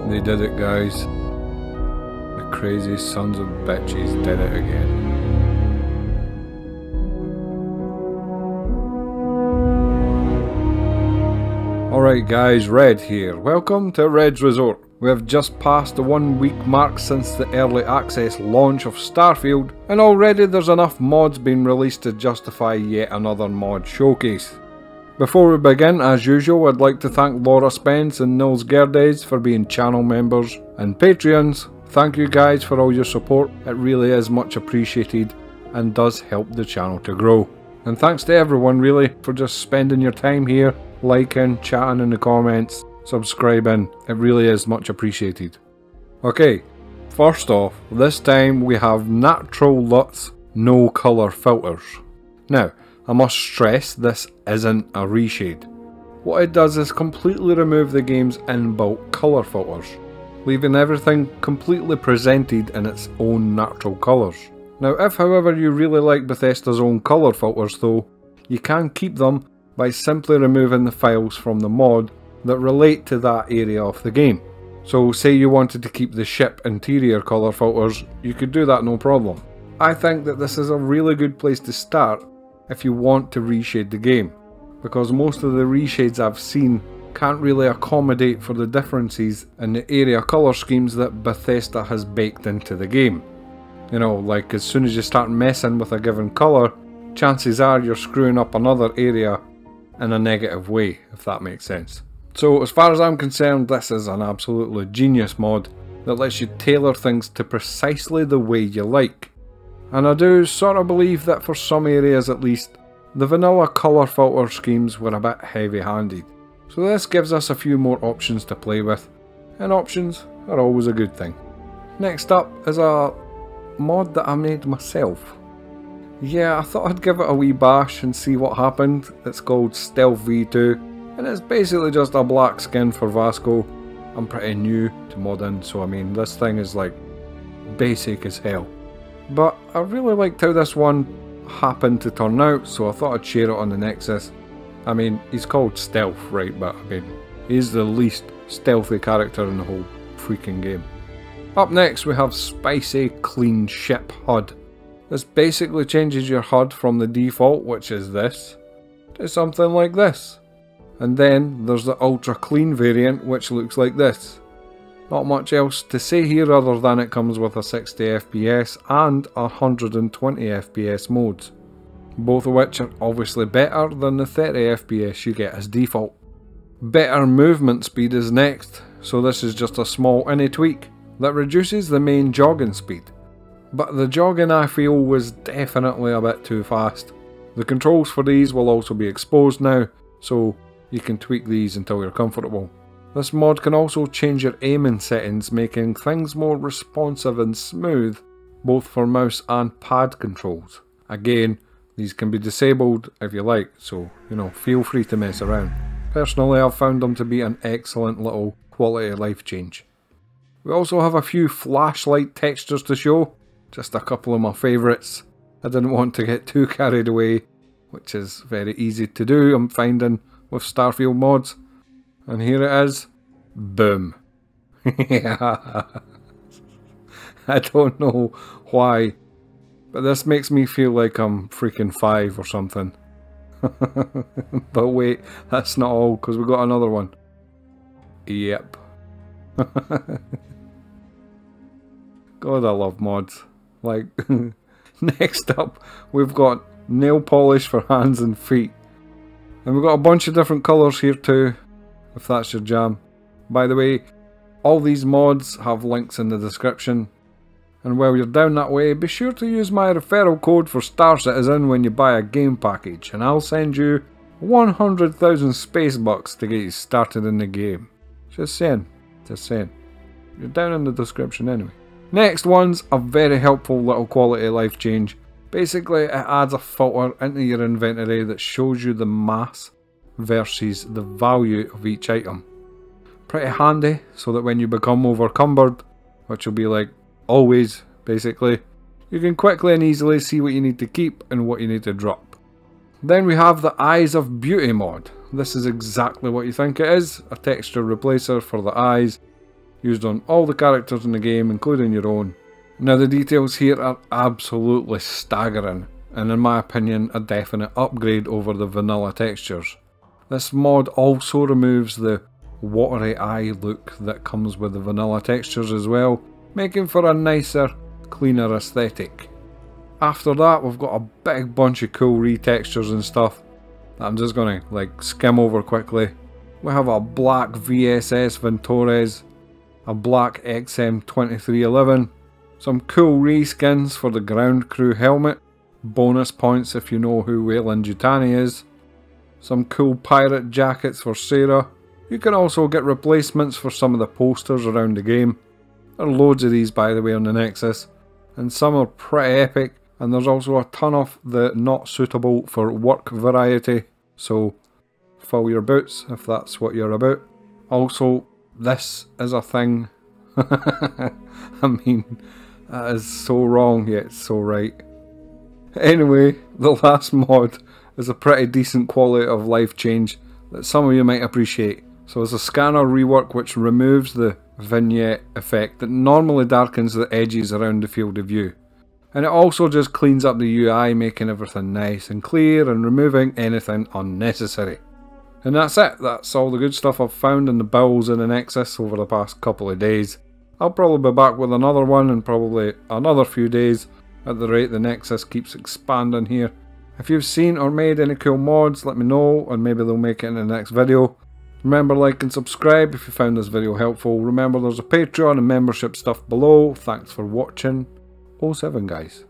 They did it, guys. The crazy sons of bitches did it again. Alright guys, Red here. Welcome to Red's Resort. We have just passed the 1 week mark since the early access launch of Starfield, and already there's enough mods being released to justify yet another mod showcase. Before we begin, as usual, I'd like to thank Laura Spence and Nils Gerdes for being channel members and Patreons. Thank you guys for all your support, it really is much appreciated and does help the channel to grow. And thanks to everyone really for just spending your time here, liking, chatting in the comments, subscribing, it really is much appreciated. Okay, first off, this time we have natural LUTs, no colour filters. Now, I must stress this isn't a reshade. What it does is completely remove the game's inbuilt colour filters, leaving everything completely presented in its own natural colours. Now if however you really like Bethesda's own colour filters though, you can keep them by simply removing the files from the mod that relate to that area of the game. So say you wanted to keep the ship interior colour filters, you could do that no problem. I think that this is a really good place to start if you want to reshade the game, because most of the reshades I've seen can't really accommodate for the differences in the area colour schemes that Bethesda has baked into the game. You know, like as soon as you start messing with a given colour, chances are you're screwing up another area in a negative way, if that makes sense. So as far as I'm concerned, this is an absolutely genius mod that lets you tailor things to precisely the way you like. And I do sort of believe that for some areas at least, the vanilla colour filter schemes were a bit heavy handed. So this gives us a few more options to play with, and options are always a good thing. Next up is a mod that I made myself. Yeah, I thought I'd give it a wee bash and see what happened. It's called Stealth V2, and it's basically just a black skin for Vasco. I'm pretty new to modding, so I mean this thing is like basic as hell. But I really liked how this one happened to turn out, so I thought I'd share it on the Nexus. I mean, he's called Stealth, right, but I mean, he's the least stealthy character in the whole freaking game. Up next we have Spicy Clean Ship HUD. This basically changes your HUD from the default, which is this, to something like this. And then there's the Ultra Clean variant, which looks like this. Not much else to say here other than it comes with a 60 FPS and 120 FPS modes, both of which are obviously better than the 30 FPS you get as default. Better movement speed is next, so this is just a small innie tweak that reduces the main jogging speed. But the jogging I feel was definitely a bit too fast. The controls for these will also be exposed now, so you can tweak these until you're comfortable. This mod can also change your aiming settings, making things more responsive and smooth, both for mouse and pad controls. Again, these can be disabled if you like, so you know, feel free to mess around. Personally, I've found them to be an excellent little quality of life change. We also have a few flashlight textures to show, just a couple of my favourites. I didn't want to get too carried away, which is very easy to do, I'm finding, with Starfield mods. And here it is. Boom. Yeah. I don't know why, but this makes me feel like I'm freaking 5 or something. But wait, that's not all, because we got another one. Yep. God, I love mods. Like, next up, we've got nail polish for hands and feet. And we've got a bunch of different colours here too, if that's your jam. By the way, all these mods have links in the description. And while you're down that way, be sure to use my referral code for Star Citizen when you buy a game package, and I'll send you 100,000 space bucks to get you started in the game. Just saying. Just saying. You're down in the description anyway. Next one's a very helpful little quality of life change. Basically, it adds a filter into your inventory that shows you the mass versus the value of each item. Pretty handy, so that when you become overcumbered, which will be like always, basically, you can quickly and easily see what you need to keep and what you need to drop. Then we have the Eyes of Beauty mod. This is exactly what you think it is, a texture replacer for the eyes, used on all the characters in the game, including your own. Now the details here are absolutely staggering, and in my opinion a definite upgrade over the vanilla textures. This mod also removes the watery eye look that comes with the vanilla textures as well, making for a nicer, cleaner aesthetic. After that we've got a big bunch of cool retextures and stuff that I'm just going to skim over quickly. We have a black VSS Ventores, a black XM2311, some cool reskins for the ground crew helmet, bonus points if you know who Wayland Yutani is, some cool pirate jackets for Sarah. You can also get replacements for some of the posters around the game. There are loads of these by the way on the Nexus, and some are pretty epic, and there's also a ton of the not suitable for work variety, so fill your boots if that's what you're about. Also, this is a thing. I mean, that is so wrong yet so right. Anyway, the last mod is a pretty decent quality of life change that some of you might appreciate. So it's a scanner rework which removes the vignette effect that normally darkens the edges around the field of view. And it also just cleans up the UI, making everything nice and clear and removing anything unnecessary. And that's it, that's all the good stuff I've found in the builds in the Nexus over the past couple of days. I'll probably be back with another one in probably another few days at the rate the Nexus keeps expanding here. If you've seen or made any cool mods, let me know and maybe they'll make it in the next video. Remember, like and subscribe if you found this video helpful. Remember there's a Patreon and membership stuff below. Thanks for watching. 07 guys.